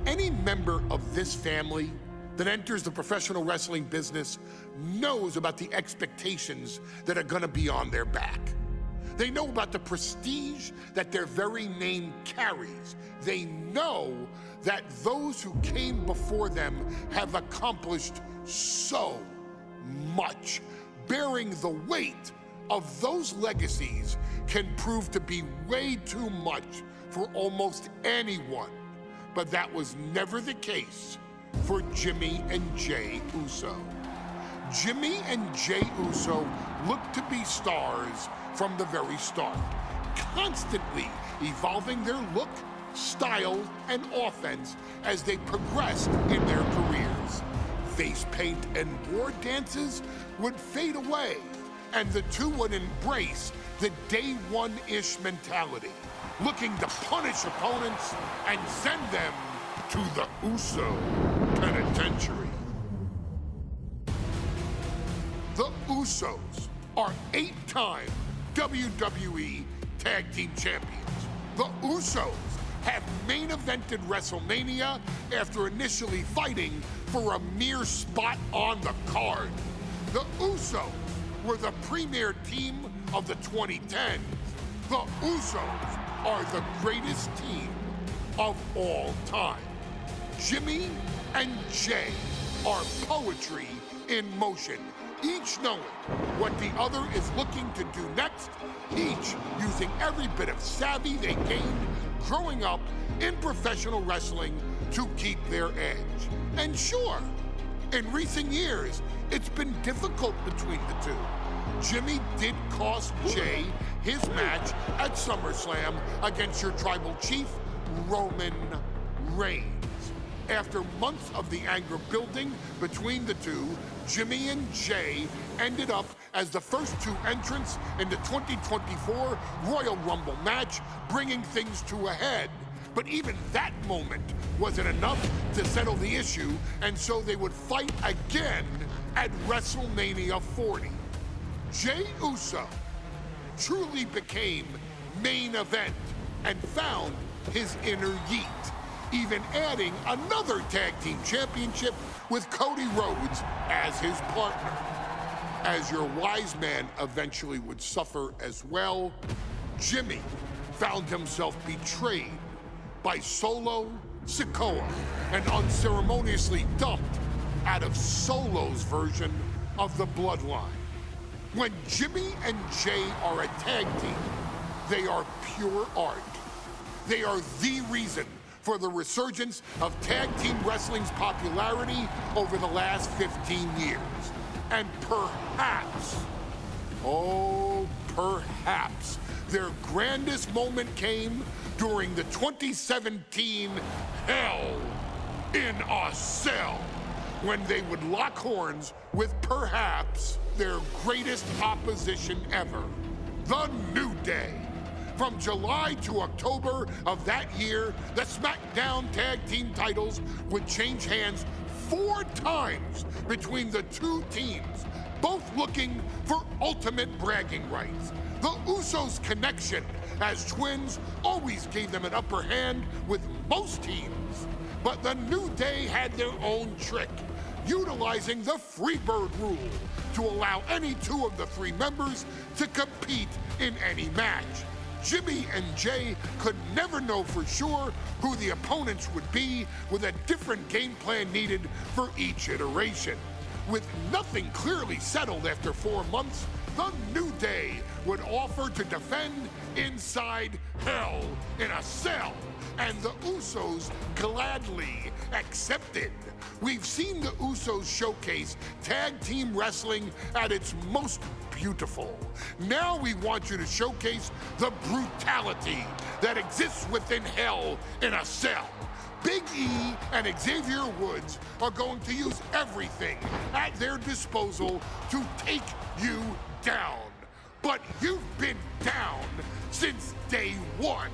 Any member of this family that enters the professional wrestling business knows about the expectations that are gonna be on their back. They know about the prestige that their very name carries. They know that those who came before them have accomplished so much. Bearing the weight of those legacies can prove to be way too much for almost anyone. But that was never the case for Jimmy and Jey Uso. Jimmy and Jey Uso looked to be stars from the very start, constantly evolving their look, style, and offense as they progressed in their careers. Face paint and war dances would fade away, and the two would embrace the day one-ish mentality, looking to punish opponents and send them to the Uso penitentiary. The Usos are 8-time WWE Tag Team Champions. The Usos have main evented WrestleMania after initially fighting for a mere spot on the card. The Usos were the premier team of the 2010s. The Usos are the greatest team of all time. Jimmy and Jey are poetry in motion, each knowing what the other is looking to do next, each using every bit of savvy they gained growing up in professional wrestling to keep their edge. And sure, in recent years, it's been difficult between the two. Jimmy did cost Jey his match at SummerSlam against your tribal chief, Roman Reigns. After months of the anger building between the two, Jimmy and Jey ended up as the first two entrants in the 2024 Royal Rumble match, bringing things to a head. But even that moment wasn't enough to settle the issue, and so they would fight again at WrestleMania 40. Jey Uso truly became main event and found his inner yeet, even adding another tag team championship with Cody Rhodes as his partner. As your wise man eventually would suffer as well, Jimmy found himself betrayed by Solo Sikoa and unceremoniously dumped out of Solo's version of the Bloodline. When Jimmy and Jey are a tag team, they are pure art. They are the reason for the resurgence of tag team wrestling's popularity over the last 15 years. And perhaps, oh, perhaps, their grandest moment came during the 2017 Hell in a Cell, when they would lock horns with perhaps their greatest opposition ever, The New Day. From July to October of that year, the SmackDown Tag Team titles would change hands 4 times between the two teams, both looking for ultimate bragging rights. The Usos' connection as twins always gave them an upper hand with most teams. But the New Day had their own trick, utilizing the Freebird rule to allow any 2 of the 3 members to compete in any match. Jimmy and Jey could never know for sure who the opponents would be, with a different game plan needed for each iteration. With nothing clearly settled after 4 months, the New Day would offer to defend inside Hell in a Cell, and the Usos gladly accepted. We've seen the Usos showcase tag team wrestling at its most beautiful. Now we want you to showcase the brutality that exists within Hell in a Cell. Big E and Xavier Woods are going to use everything at their disposal to take you down. But you've been down since day one.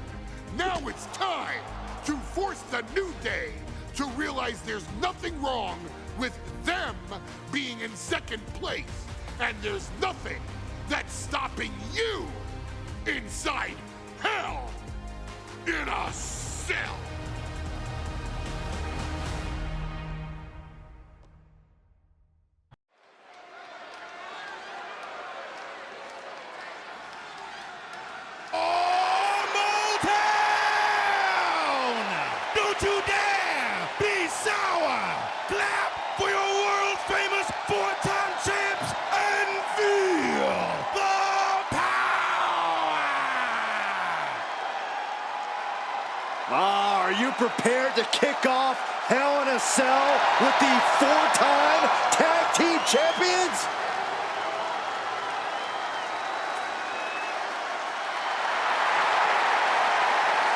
Now it's time to force the New Day to realize there's nothing wrong with them being in second place, and there's nothing that's stopping you inside Hell in a Cell. prepared to kick off Hell in a Cell with the 4-time tag team champions?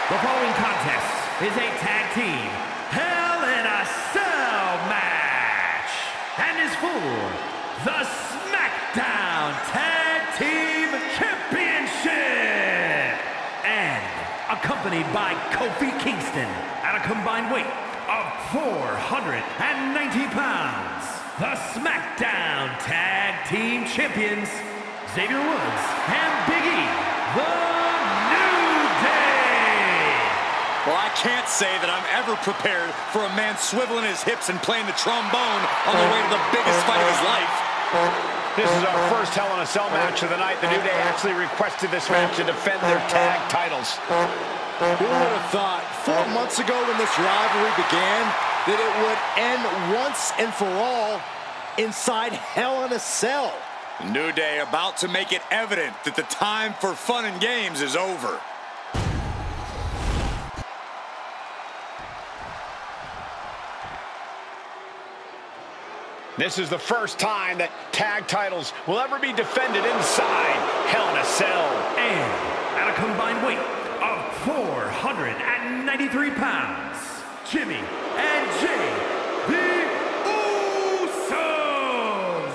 The following contest is a tag team Hell in a Cell match and is for the SmackDown Tag Team Championship and accompanied by Kofi Kingston at a combined weight of 490 pounds. The SmackDown Tag Team Champions, Xavier Woods and Big E, the New Day. Well, I can't say that I'm ever prepared for a man swiveling his hips and playing the trombone on the way to the biggest fight of his life. This is our first Hell in a Cell match of the night. The New Day actually requested this match to defend their tag titles. Who would have thought 4 months ago when this rivalry began that it would end once and for all inside Hell in a Cell? The New Day about to make it evident that the time for fun and games is over. This is the first time that tag titles will ever be defended inside Hell in a Cell. And at a combined weight of 493 pounds, Jimmy and Jay, the Usos.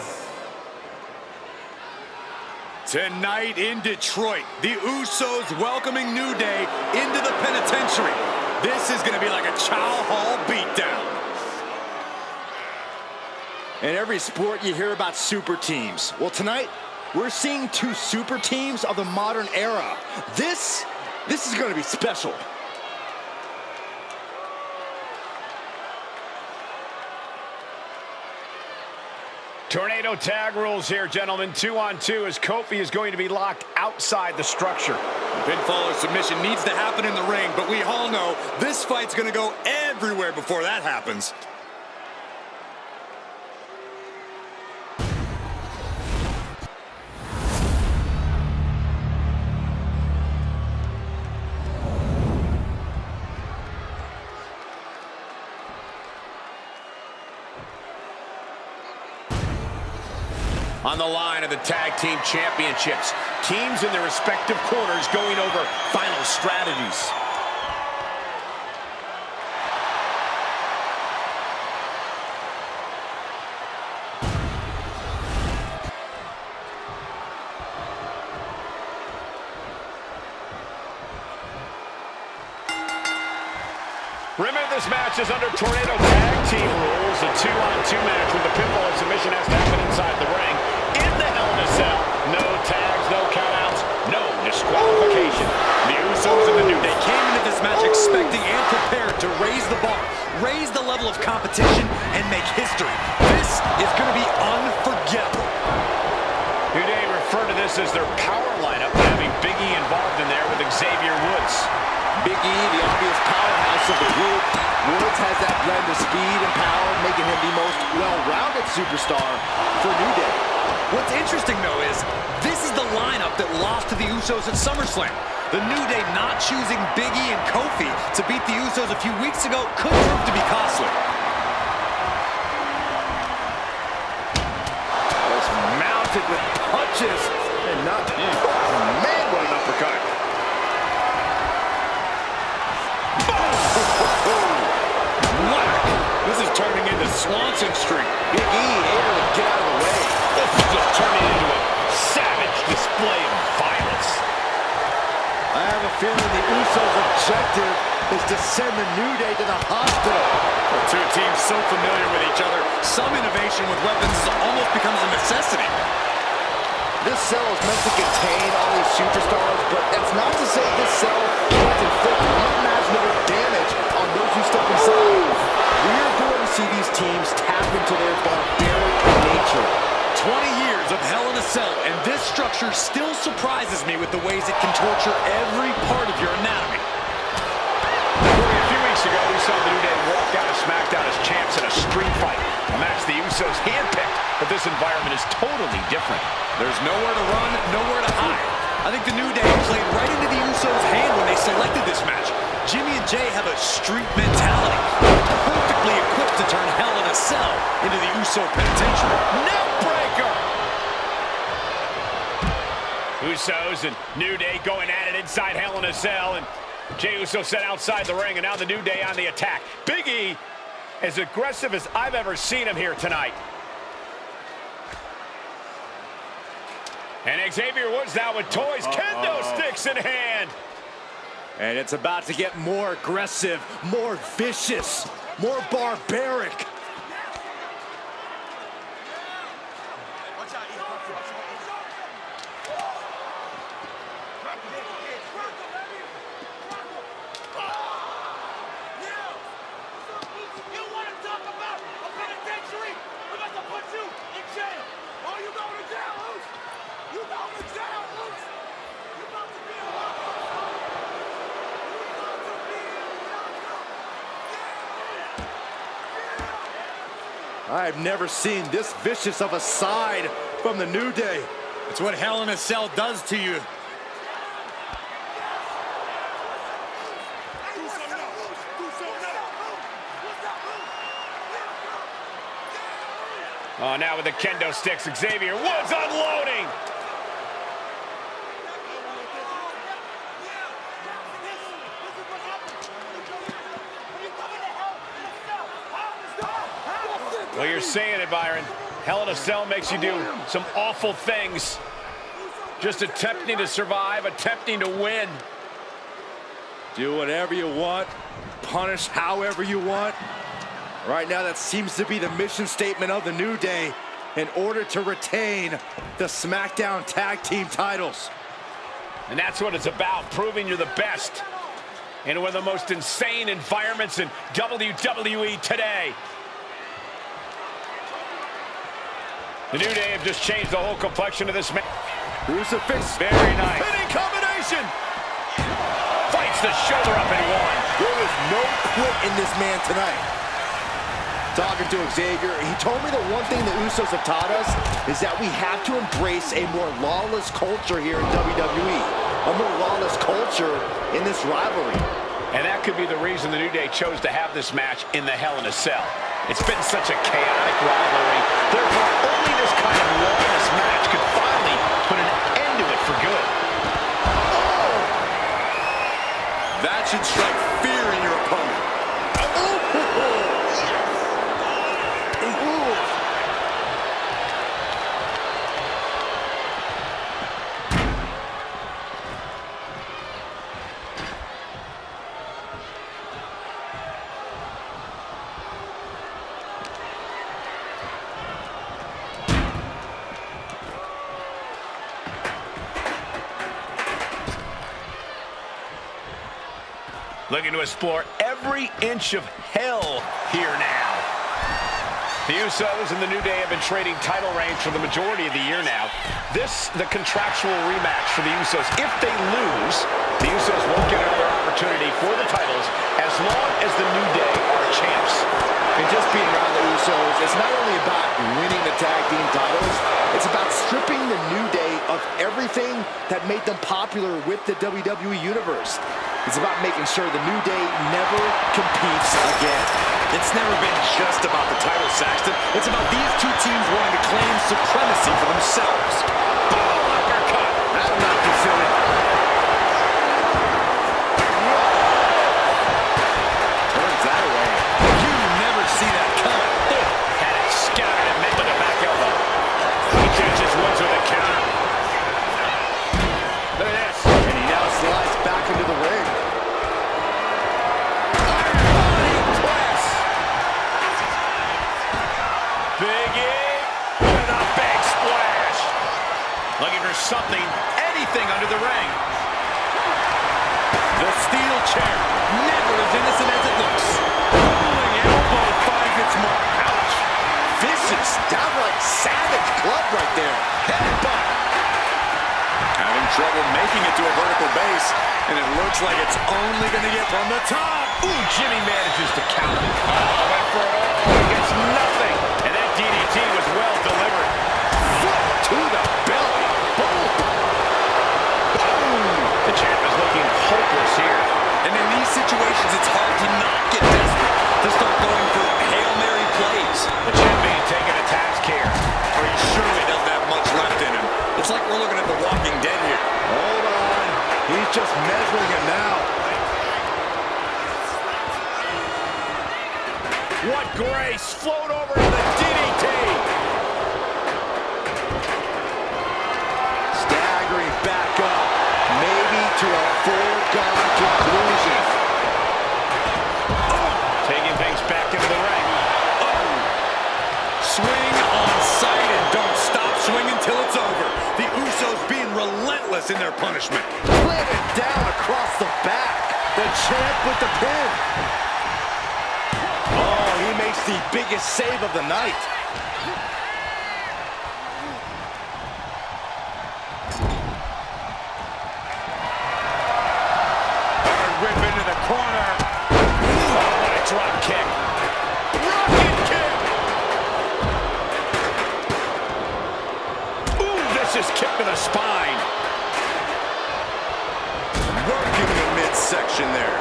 Tonight in Detroit, the Usos welcoming New Day into the penitentiary. This is going to be like a chow hall beatdown. In every sport, you hear about super teams. Well, tonight, we're seeing 2 super teams of the modern era. This is going to be special. Tornado tag rules here, gentlemen. 2-on-2 as Kofi is going to be locked outside the structure. Pinfall or submission needs to happen in the ring, but we all know this fight's going to go everywhere before that happens. On the line of the Tag Team Championships, teams in their respective corners going over final strategies. Remember, this match is under Tornado Tag Team rules. A 2-on-2 match with the pinfall and submission has to happen inside the ring. In the Hell in a Cell, no tags, no countouts, no disqualification. The Usos and the New Day came into this match expecting and prepared to raise the bar, raise the level of competition, and make history. This is going to be unforgettable. New Day refer to this as their power lineup, having Big E involved in there with Xavier Woods. Big E, the obvious powerhouse of the group. Woods has that blend of speed and power, making him the most well-rounded superstar for New Day. What's interesting, though, is this is the lineup that lost to the Usos at SummerSlam. The New Day not choosing Big E and Kofi to beat the Usos a few weeks ago could prove to be costly. Was mounted with punches and not... Man, what an uppercut. This is turning into Swanson Street. Big E able to get out of the way. This is just turning into a savage display of violence. I have a feeling the Usos' objective is to send the New Day to the hospital. The 2 teams so familiar with each other, some innovation with weapons almost becomes a necessity. This cell is meant to contain all these superstars, but that's not to say this cell can't inflict unimaginable damage on those who step inside. We're going to see these teams tap into their barbaric nature. 20 years of Hell in a Cell, and this structure still surprises me with the ways it can torture every part of your anatomy. A few weeks ago, we saw the New Day walk out of SmackDown as champs in a street fight. A match the Usos handpicked, but this environment is totally different. There's nowhere to run, nowhere to hide. I think the New Day played right into the Usos' hand when they selected this match. Jimmy and Jay have a street mentality. Perfectly equipped to turn Hell in a Cell into the Uso penitentiary. Neckbreaker! Usos and New Day going at it inside Hell in a Cell, and Jey Uso set outside the ring, and now the New Day on the attack. Big E, as aggressive as I've ever seen him here tonight. And Xavier Woods now with toys, kendo sticks in hand. And it's about to get more aggressive, more vicious, more barbaric. I've never seen this vicious of a side from the New Day. It's what Hell in a Cell does to you. Oh, now with the kendo sticks, Xavier Woods unloading. Well, you're saying it, Byron. Hell in a Cell makes you do some awful things. Just attempting to survive, attempting to win. Do whatever you want, punish however you want. Right now, that seems to be the mission statement of the New Day in order to retain the SmackDown Tag Team titles. And that's what it's about, proving you're the best in one of the most insane environments in WWE today. The New Day have just changed the whole complexion of this match. Crucifix. Very nice. Spinning combination. Fights the shoulder up and one. There is no quit in this man tonight. Talking to Xavier, he told me the one thing the Usos have taught us is that we have to embrace a more lawless culture here in WWE. A more lawless culture in this rivalry. And that could be the reason the New Day chose to have this match in the Hell in a Cell. It's been such a chaotic rivalry. Therefore, only this kind of lawless match could finally put an end to it for good. Oh! That should strike fear in your opponent. Looking to explore every inch of hell here now. The Usos and the New Day have been trading title reigns for the majority of the year now. This, the contractual rematch for the Usos. If they lose, the Usos won't get another opportunity for the titles as long as the New Day are champs. And just being around the Usos, it's not only about winning the tag team titles, it's about stripping the New Day of everything that made them popular with the WWE Universe. It's about making sure the New Day never competes again. It's never been just about the title, Saxton. It's about these two teams wanting to claim supremacy for themselves. Oh, uppercut. That'll not be silly. Turns that away. You never see that coming. Had it scattered and met with a back elbow. He catches Woods with a counter. Look at this. And he now slides back into the ring. Big E with a big splash. Looking for something, anything under the ring. The steel chair, never as innocent as it looks. Rolling elbow finds its mark. Ouch. Vicious, downright savage club right there. Headbutt. Having trouble making it to a vertical base, and it looks like it's only going to get from the top. Ooh, Jimmy manages to counter. Oh, went for it all. He gets nothing. And that DDT was well delivered. Foot to the belly. Boom. Boom. The champ is looking hopeless here. And in these situations, swinging now. What grace! Float over to the DDT! Staggering back up, maybe to a foregone conclusion. Taking things back into the ring. Swing on sight and don't stop swinging till it's over. The Usos being relentless in their punishment. Planted down across the back. The champ with the pin. Oh, he makes the biggest save of the night. Hard rip into the corner. Oh, what a drop kick. Rocket kick. Ooh, vicious kick to the spine. Working the midsection there.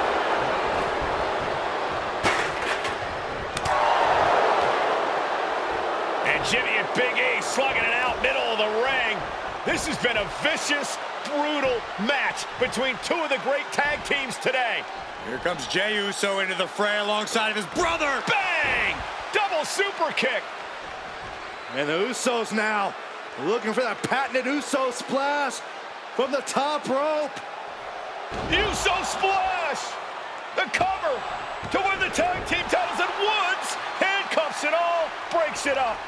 And Jimmy and Big E slugging it out middle of the ring. This has been a vicious, brutal match between two of the great tag teams today. Here comes Jey Uso into the fray alongside of his brother. Bang! Double super kick. And the Usos now looking for that patented Uso splash from the top rope. Uso splash! The cover to win the tag team titles, and Woods, handcuffs it all, breaks it up.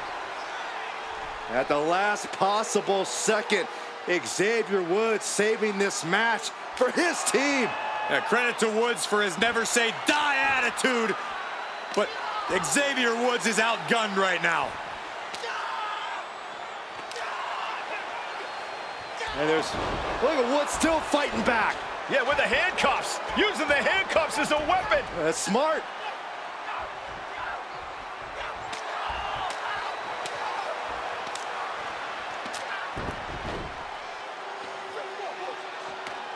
At the last possible second, Xavier Woods saving this match for his team. Credit to Woods for his never say die attitude, but Xavier Woods is outgunned right now. And look at Woods still fighting back. Yeah, with the handcuffs, using the handcuffs as a weapon. That's smart.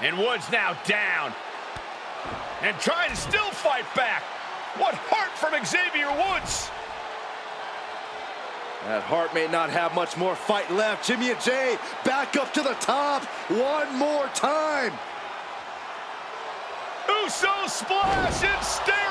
And Woods now down. And trying to still fight back. What heart from Xavier Woods. That Hart may not have much more fight left. Jimmy and Jey back up to the top one more time. Uso splash and stare